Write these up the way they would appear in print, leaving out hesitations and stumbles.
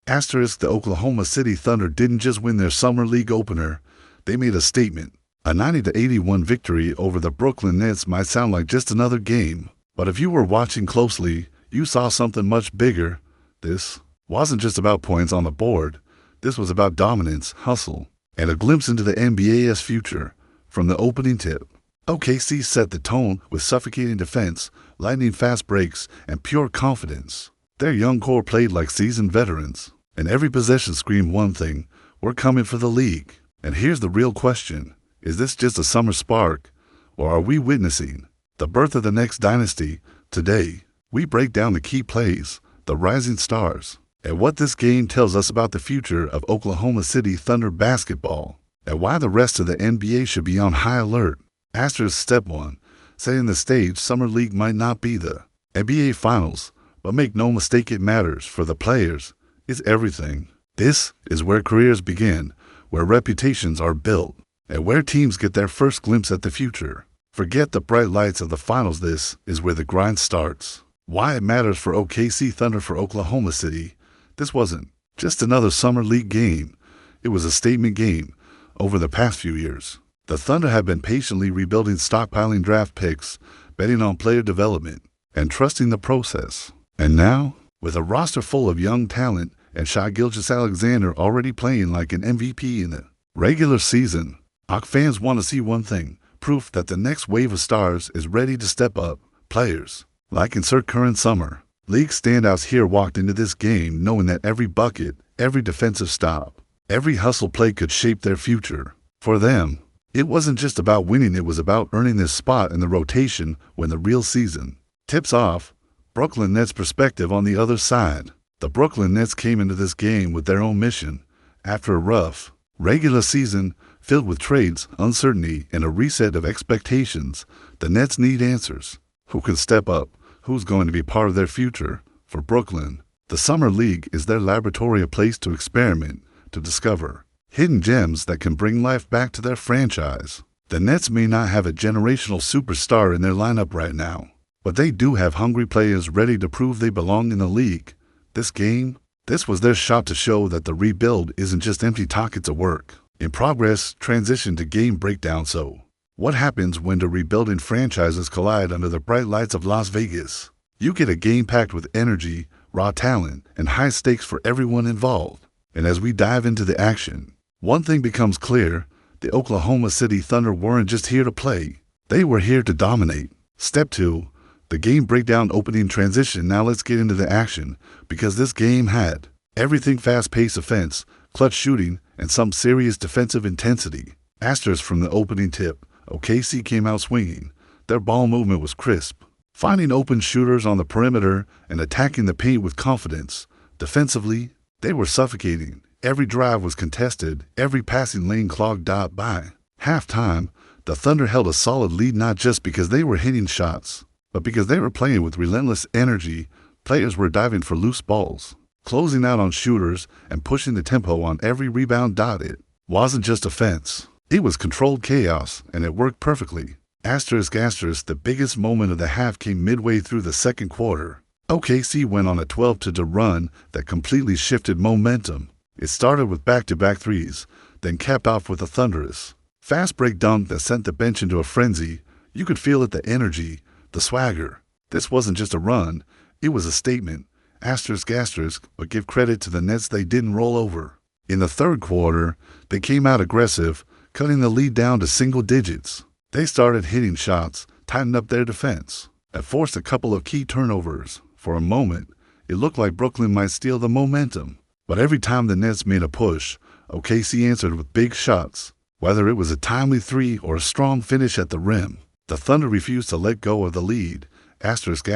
Asterisk, the Oklahoma City Thunder didn't just win their summer league opener, they made a statement. A 90-81 victory over the Brooklyn Nets might sound like just another game, but if you were watching closely, you saw something much bigger. This wasn't just about points on the board. This was about dominance, hustle, and a glimpse into the NBA's future. From the opening tip, OKC set the tone with suffocating defense, lightning-fast breaks, and pure confidence. Their young core played like seasoned veterans, and every possession screamed one thing: we're coming for the league. And here's the real question. Is this just a summer spark, or are we witnessing the birth of the next dynasty? Today, we break down the key plays, the rising stars, and what this game tells us about the future of Oklahoma City Thunder basketball, and why the rest of the NBA should be on high alert. Asterisk step 1. Setting the stage. Summer League might not be the NBA Finals, but make no mistake, it matters. For the players, it's everything. This is where careers begin, where reputations are built, and where teams get their first glimpse at the future. Forget the bright lights of the finals. This is where the grind starts. Why it matters for OKC Thunder. For Oklahoma City, this wasn't just another summer league game. It was a statement game. Over the past few years, the Thunder have been patiently rebuilding, stockpiling draft picks, betting on player development, and trusting the process. And now, with a roster full of young talent and Shai Gilgeous-Alexander already playing like an MVP in the regular season, OK fans want to see one thing: proof that the next wave of stars is ready to step up. Players like insert current summer league standouts here walked into this game knowing that every bucket, every defensive stop, every hustle play could shape their future. For them, it wasn't just about winning, it was about earning their spot in the rotation when the real season tips off. Brooklyn Nets perspective on the other side. The Brooklyn Nets came into this game with their own mission. After a rough regular season filled with trades, uncertainty, and a reset of expectations, the Nets need answers. Who can step up? Who's going to be part of their future? For Brooklyn, the Summer League is their laboratory, a place to experiment, to discover hidden gems that can bring life back to their franchise. The Nets may not have a generational superstar in their lineup right now, but they do have hungry players ready to prove they belong in the league. This was their shot to show that the rebuild isn't just empty talk, it's a work in progress. Transition to game breakdown. So, what happens when the rebuilding franchises collide under the bright lights of Las Vegas? You get a game packed with energy, raw talent, and high stakes for everyone involved. And as we dive into the action, one thing becomes clear: the Oklahoma City Thunder weren't just here to play, they were here to dominate. Step 2. The game breakdown. Opening transition. Now let's get into the action, because this game had everything: fast-paced offense, clutch shooting, and some serious defensive intensity. Asterisk from the opening tip, OKC came out swinging. Their ball movement was crisp, finding open shooters on the perimeter and attacking the paint with confidence. Defensively, they were suffocating. Every drive was contested, every passing lane clogged. By halftime, the Thunder held a solid lead, not just because they were hitting shots, but because they were playing with relentless energy. Players were diving for loose balls, closing out on shooters, and pushing the tempo on every rebound. It wasn't just offense, it was controlled chaos, and it worked perfectly. Asterisk. The biggest moment of the half came midway through the second quarter. OKC went on a 12-2 run that completely shifted momentum. It started with back-to-back threes, then capped off with a thunderous fast break dunk that sent the bench into a frenzy. You could feel it, the energy, the swagger. This wasn't just a run, it was a statement. Asterisk. But give credit to the Nets, they didn't roll over. In the third quarter, they came out aggressive, cutting the lead down to single digits. They started hitting shots, tightened up their defense, and forced a couple of key turnovers. For a moment, it looked like Brooklyn might steal the momentum. But every time the Nets made a push, OKC answered with big shots. Whether it was a timely three or a strong finish at the rim, the Thunder refused to let go of the lead. Asterisk.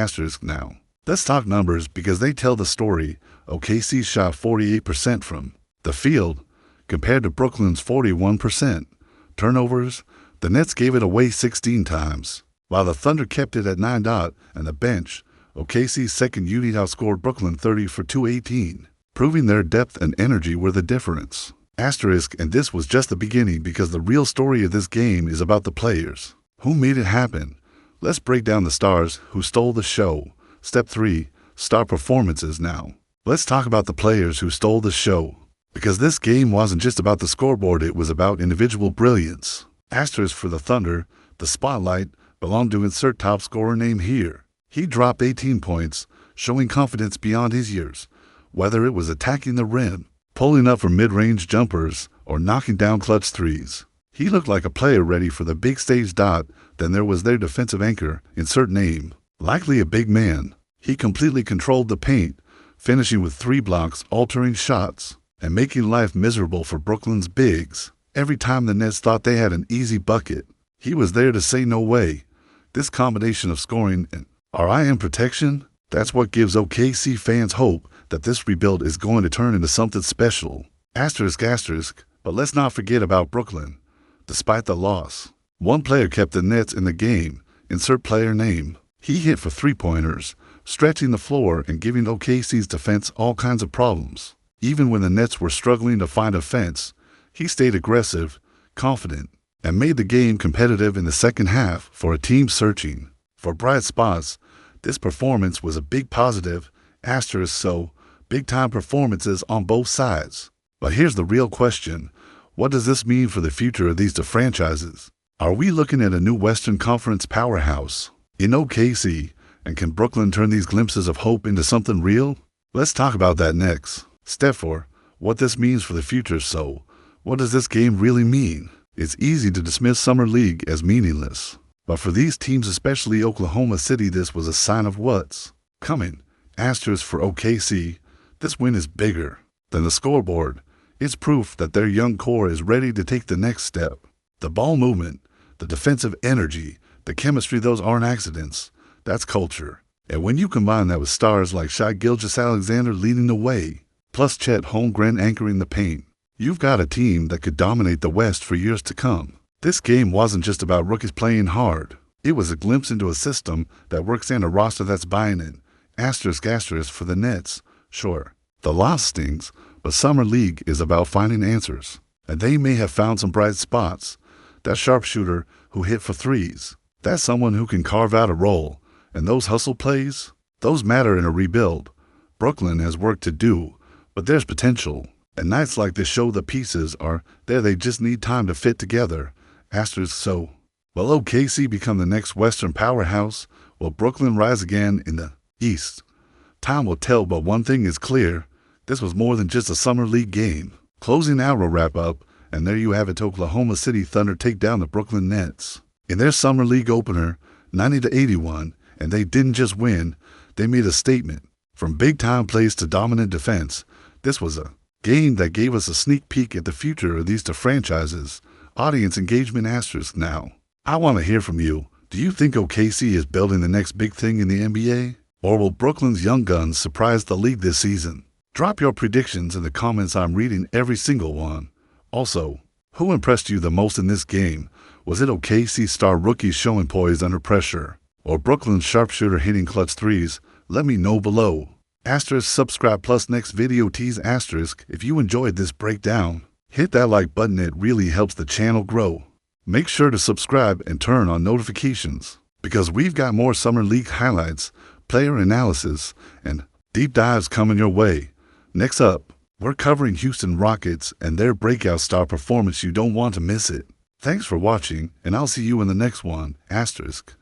Now, let's talk numbers, because they tell the story. OKC shot 48% from the field, compared to Brooklyn's 41%. Turnovers, the Nets gave it away 16 times, while the Thunder kept it at 9. And the bench, OKC's second unit outscored Brooklyn 30 for 218, proving their depth and energy were the difference. Asterisk. And this was just the beginning, because the real story of this game is about the players who made it happen. Let's break down the stars who stole the show. Step 3. Star performances. Now, Let's talk about the players who stole the show. Because this game wasn't just about the scoreboard, it was about individual brilliance. Asterisk for the Thunder, the spotlight belonged to insert top scorer name here. He dropped 18 points, showing confidence beyond his years, whether it was attacking the rim, pulling up for mid-range jumpers, or knocking down clutch threes. He looked like a player ready for the big stage. Then there was their defensive anchor, insert name, likely a big man. He completely controlled the paint, finishing with 3 blocks, altering shots, and making life miserable for Brooklyn's bigs. Every time the Nets thought they had an easy bucket, he was there to say no way. This combination of scoring and rim protection, that's what gives OKC fans hope that this rebuild is going to turn into something special. Asterisk, but let's not forget about Brooklyn. Despite the loss, one player kept the Nets in the game, insert player name. He hit for 3-pointers, stretching the floor and giving OKC's defense all kinds of problems. Even when the Nets were struggling to find a fence, he stayed aggressive, confident, and made the game competitive in the second half for a team searching for bright spots. This performance was a big positive, so big-time performances on both sides. But here's the real question. What does this mean for the future of these two franchises? Are we looking at a new Western Conference powerhouse in OKC, and can Brooklyn turn these glimpses of hope into something real? Let's talk about that next. Step 4. What this means for the future. So, what does this game really mean? It's easy to dismiss Summer League as meaningless, but for these teams, especially Oklahoma City, this was a sign of what's coming. Asterisk for OKC, this win is bigger than the scoreboard. It's proof that their young core is ready to take the next step. The ball movement, the defensive energy, the chemistry, those aren't accidents. That's culture. And when you combine that with stars like Shai Gilgeous-Alexander leading the way, plus Chet Holmgren anchoring the paint, you've got a team that could dominate the West for years to come. This game wasn't just about rookies playing hard. It was a glimpse into a system that works and a roster that's buying it. Asterisk for the Nets. Sure, the loss stings, but Summer League is about finding answers. And they may have found some bright spots. That sharpshooter who hit for threes. That's someone who can carve out a role. And those hustle plays, those matter in a rebuild. Brooklyn has work to do, but there's potential. And nights like this show the pieces are there, they just need time to fit together. So, will OKC become the next Western powerhouse? Will Brooklyn rise again in the East? Time will tell, but one thing is clear. This was more than just a Summer League game. Closing out will wrap up, and there you have it. Oklahoma City Thunder take down the Brooklyn Nets in their Summer League opener, 90-81, and they didn't just win, they made a statement. From big-time plays to dominant defense, this was a game that gave us a sneak peek at the future of these two franchises. Audience engagement. Asterisk now. I want to hear from you. Do you think OKC is building the next big thing in the NBA? Or will Brooklyn's young guns surprise the league this season? Drop your predictions in the comments. I'm reading every single one. Also, who impressed you the most in this game? Was it OKC star rookies showing poise under pressure, or Brooklyn's sharpshooter hitting clutch threes? Let me know below. Asterisk subscribe plus next video tease. Asterisk if you enjoyed this breakdown, hit that like button, it really helps the channel grow. Make sure to subscribe and turn on notifications, because we've got more Summer League highlights, player analysis, and deep dives coming your way. Next up, we're covering Houston Rockets and their breakout star performance. You don't want to miss it. Thanks for watching, and I'll see you in the next one. Asterisk.